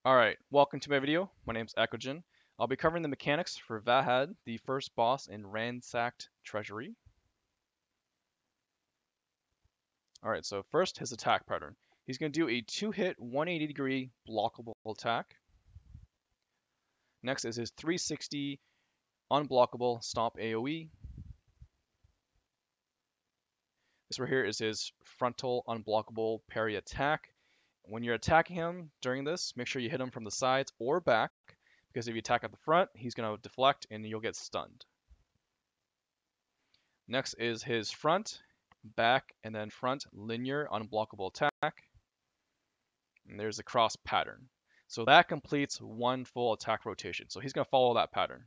Alright, welcome to my video. My name's Eckogen. I'll be covering the mechanics for Vahad, the first boss in Ransacked Treasury. Alright, so first, his attack pattern. He's going to do a 2-hit 180-degree blockable attack. Next is his 360 unblockable stomp AoE. This right here is his frontal unblockable parry attack. When you're attacking him during this, make sure you hit him from the sides or back, because if you attack at the front, he's going to deflect and you'll get stunned. Next is his front, back, and then front linear unblockable attack. And there's a cross pattern. So that completes one full attack rotation. So he's going to follow that pattern.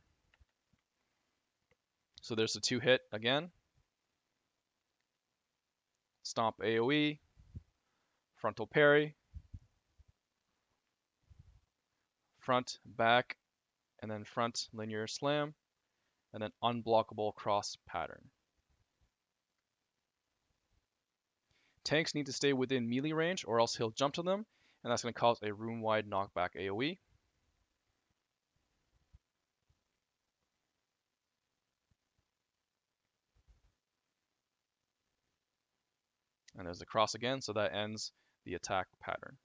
So there's the 2-hit again. Stomp AoE, frontal parry, front, back, and then front linear slam, and then unblockable cross pattern. Tanks need to stay within melee range or else he'll jump to them, and that's going to cause a room-wide knockback AoE. And there's the cross again, so that ends the attack pattern.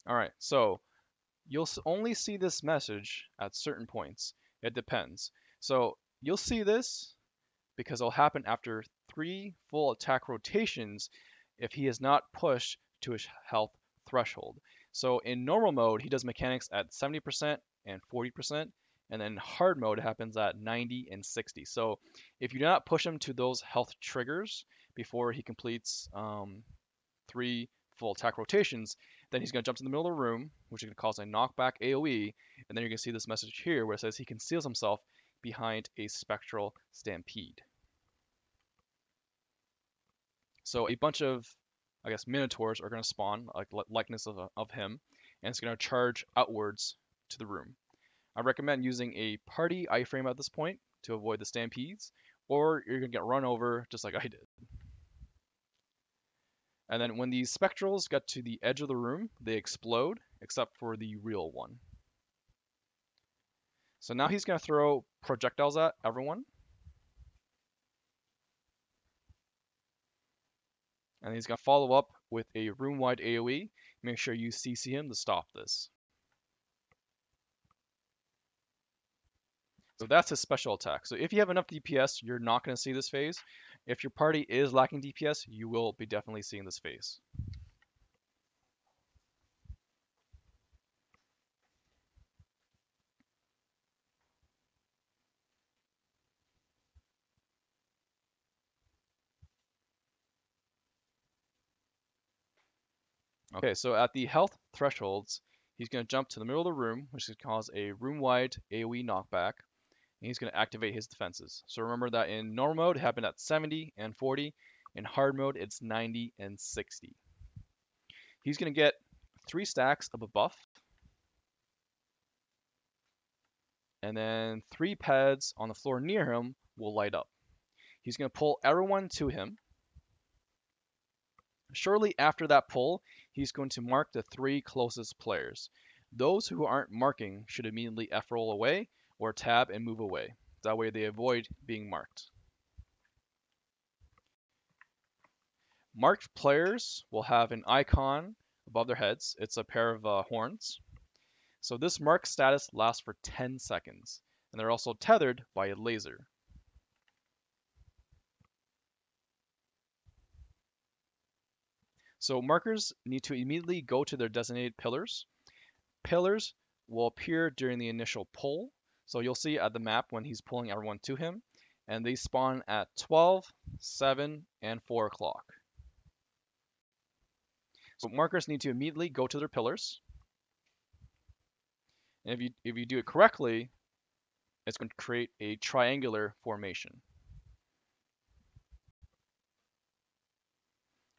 Alright, so you'll only see this message at certain points. It depends. So you'll see this because it'll happen after 3 full attack rotations if he is not pushed to his health threshold. So in normal mode, he does mechanics at 70% and 40%, and then hard mode happens at 90 and 60. So if you do not push him to those health triggers before he completes 3 full attack rotations, then he's going to jump to the middle of the room, which is going to cause a knockback AoE, and then you're going to see this message here where it says he conceals himself behind a spectral stampede. So a bunch of, I guess, minotaurs are going to spawn, like likeness of him, and it's going to charge outwards to the room. I recommend using a party iframe at this point to avoid the stampedes, or you're going to get run over just like I did. And then when these spectrals get to the edge of the room, they explode, except for the real one. So now he's going to throw projectiles at everyone. And he's going to follow up with a room-wide AoE. Make sure you CC him to stop this. So that's his special attack. So if you have enough DPS, you're not going to see this phase. If your party is lacking DPS, you will be definitely seeing this phase. Okay, so at the health thresholds, he's going to jump to the middle of the room, which is going to cause a room-wide AoE knockback, and he's going to activate his defenses. So remember that in normal mode, it happened at 70 and 40. In hard mode, it's 90 and 60. He's going to get 3 stacks of a buff, and then 3 pads on the floor near him will light up. He's going to pull everyone to him. Shortly after that pull, he's going to mark the 3 closest players. Those who aren't marking should immediately F-roll away or tab and move away. That way they avoid being marked. Marked players will have an icon above their heads. It's a pair of horns. So this mark status lasts for 10 seconds, and they're also tethered by a laser. So markers need to immediately go to their designated pillars. Pillars will appear during the initial pull. So you'll see at the map when he's pulling everyone to him, and they spawn at 12, 7, and 4 o'clock. So markers need to immediately go to their pillars. And if you do it correctly, it's going to create a triangular formation.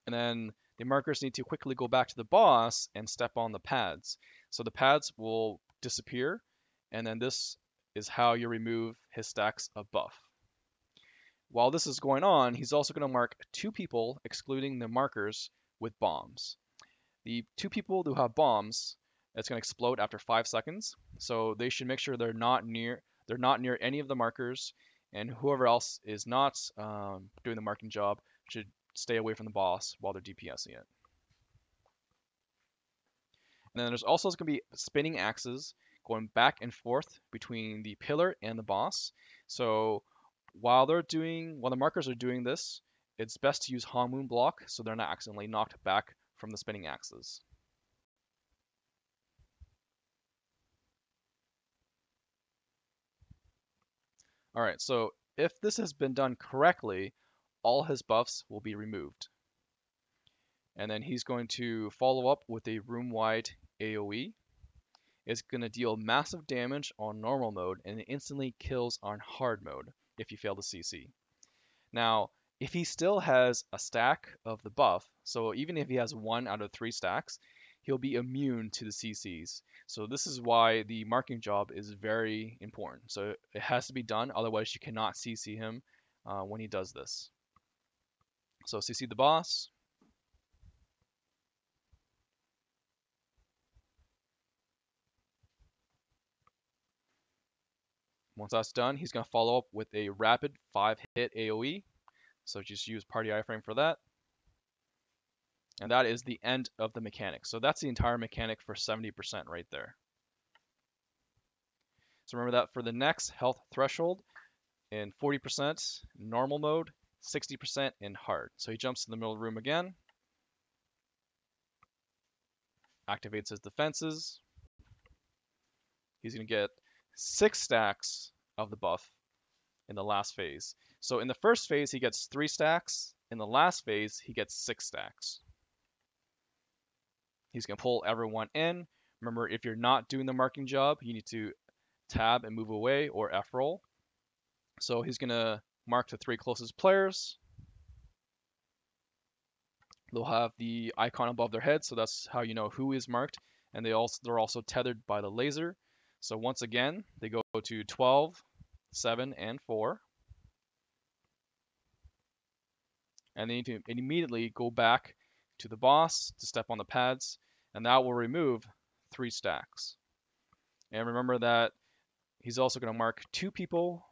And then the markers need to quickly go back to the boss and step on the pads. So the pads will disappear, and then this is how you remove his stacks of buff. while this is going on, he's also going to mark 2 people, excluding the markers with bombs. The 2 people who have bombs, it's going to explode after 5 seconds, so they should make sure they're not near any of the markers, and whoever else is not doing the marking job should stay away from the boss while they're DPSing it. And then there's also going to be spinning axes going back and forth between the pillar and the boss. So while the markers are doing this, it's best to use Moon block so they're not accidentally knocked back from the spinning axes. Alright, so if this has been done correctly, all his buffs will be removed. And then he's going to follow up with a room-wide AoE. It's going to deal massive damage on normal mode and it instantly kills on hard mode if you fail to CC. Now, if he still has a stack of the buff, so even if he has 1 out of 3 stacks, he'll be immune to the CCs. So this is why the marking job is very important. So it has to be done, otherwise you cannot CC him when he does this. So CC the boss. Once that's done, he's going to follow up with a rapid 5-hit AoE. So just use party iframe for that. And that is the end of the mechanic. So that's the entire mechanic for 70% right there. So remember that for the next health threshold in 40% normal mode, 60% in hard. So he jumps in the middle of the room again, activates his defenses. He's going to get 6 stacks of the buff in the last phase. So in the first phase, he gets 3 stacks. In the last phase, he gets 6 stacks. He's going to pull everyone in. Remember, if you're not doing the marking job, you need to tab and move away or F roll. So he's going to mark the 3 closest players. They'll have the icon above their head, so that's how you know who is marked. And they're also tethered by the laser. So once again, they go to 12, 7, and 4. And they need to immediately go back to the boss to step on the pads, and that will remove 3 stacks. And remember that he's also going to mark 2 people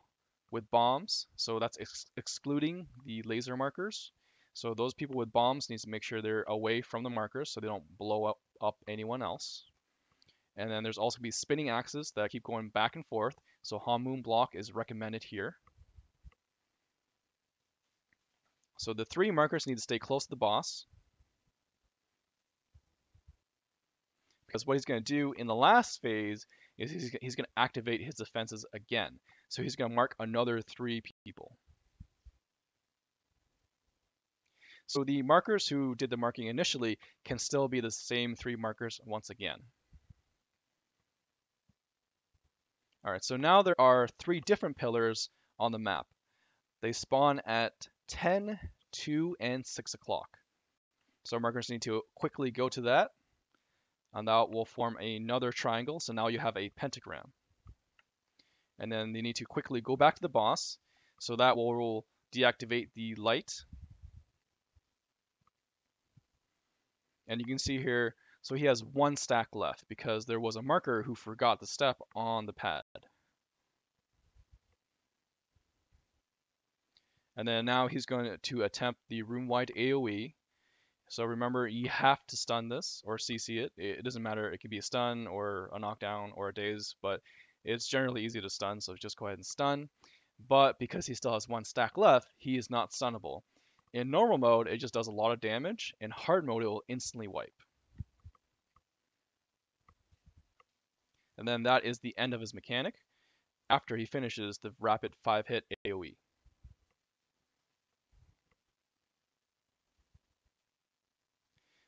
with bombs, so that's excluding the laser markers. So those people with bombs needs to make sure they're away from the markers so they don't blow up anyone else. And then there's also going to be spinning axes that keep going back and forth, so Moon block is recommended here. So the 3 markers need to stay close to the boss, because what he's going to do in the last phase is he's going to activate his defenses again. So he's going to mark another 3 people. So the markers who did the marking initially can still be the same 3 markers once again. Alright, so now there are 3 different pillars on the map. They spawn at 10, 2, and 6 o'clock. So markers need to quickly go to that, and that will form another triangle, so now you have a pentagram. And then they need to quickly go back to the boss, so that will deactivate the light. And you can see here, so he has 1 stack left because there was a marker who forgot the step on the pad. And then now he's going to attempt the room-wide AoE. So remember, you have to stun this or CC it. It doesn't matter, it could be a stun or a knockdown or a daze, but it's generally easy to stun, so just go ahead and stun. But because he still has 1 stack left, he is not stunnable. In normal mode, it just does a lot of damage. In hard mode, it will instantly wipe. And then that is the end of his mechanic after he finishes the rapid 5-hit AoE.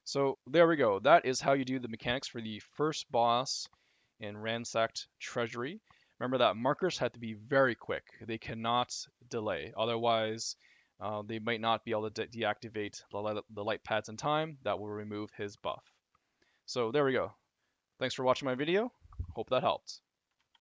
So there we go. That is how you do the mechanics for the first boss in Ransacked Treasury. Remember that markers have to be very quick. They cannot delay. Otherwise, they might not be able to deactivate the light pads in time. That will remove his buff. So there we go. Thanks for watching my video. Hope that helped.